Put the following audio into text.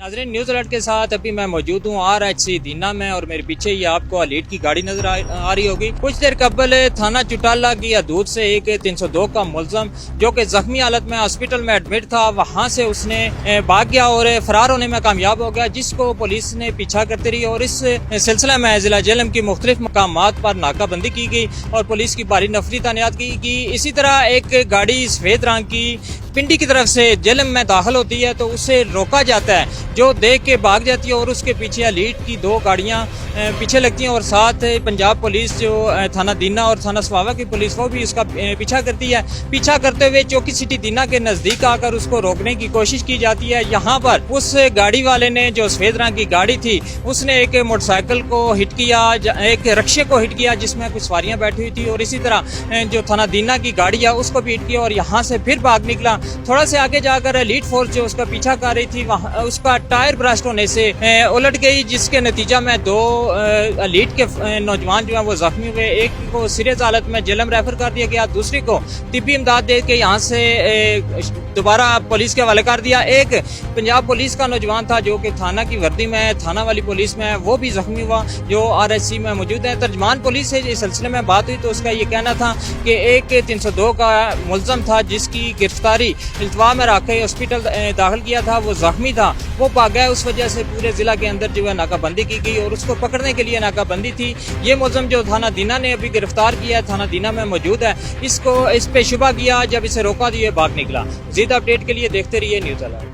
नाज़रीन, news alert के साथ अभी मैं मौजूद हूँ RH दीना में और मेरे पीछे ये आपको एलीट की गाड़ी नजर आ रही होगी। कुछ देर कबल थाना चुटाला की हदूद से एक 302 का मुलजम जो कि जख्मी हालत में हॉस्पिटल में एडमिट था, वहाँ से उसने भाग गया और फरार होने में कामयाब हो गया, जिसको पुलिस ने पीछा करती रही और इस सिलसिले में जिला जेलम की मुख्तलिफ मकामात पर नाकाबंदी की गई और पुलिस की भारी नफरी तैनात की गई। इसी तरह एक गाड़ी सफेद रंग की पिंडी की तरफ से जेलम में दाखिल होती है तो उसे रोका जाता है, जो देख के भाग जाती है और उसके पीछे एलीट की 2 गाड़ियां पीछे लगती हैं और साथ पंजाब पुलिस जो थाना दीना और थाना स्वावा की पुलिस वो भी उसका पीछा करती है। पीछा करते हुए चौकी सिटी दीना के नजदीक आकर उसको रोकने की कोशिश की जाती है। यहाँ पर उस गाड़ी वाले ने, जो सफेद रंग की गाड़ी थी, उसने एक मोटरसाइकिल को हिट किया, एक रक्शे को हिट किया जिसमें कुछ सवारियां बैठी हुई थी और इसी तरह जो थाना दीना की गाड़ी है उसको भी हिट किया और यहाँ से फिर भाग निकला। थोड़ा से आगे जाकर एलीट फोर्स जो उसका पीछा कर रही थी, वहाँ उसका टायर ब्रस्ट होने से उलट गई, जिसके नतीजा में 2 एलीट के नौजवान जो है वो जख्मी हुए। एक को सीरियस हालत में जेलम रेफर कर दिया गया, दूसरे को तिब्बी इमदाद दे के यहाँ से दोबारा पुलिस के हवाले कर दिया। एक पंजाब पुलिस का नौजवान था जो कि थाना की वर्दी में, थाना वाली पुलिस में, वो भी जख्मी हुआ जो RH में मौजूद है। तर्जमान पुलिस से इस सिलसिले में बात हुई तो उसका ये कहना था कि एक 302 का मुलजम था जिसकी गिरफ्तारी इल्तवा में रखे हॉस्पिटल दाखिल किया था, वो जख्मी था, वो भाग गया। उस वजह से पूरे जिला के अंदर जो है नाकाबंदी की गई और उसको पकड़ने के लिए नाकाबंदी थी। ये मुलजम जो थाना दीना ने अभी गिरफ्तार किया है, थाना दीना में मौजूद है, इसको इस पे शुबा किया, जब इसे रोका तो ये भाग निकला। ज़्यादा अपडेट के लिए देखते रहिए न्यूज़ अलर्ट।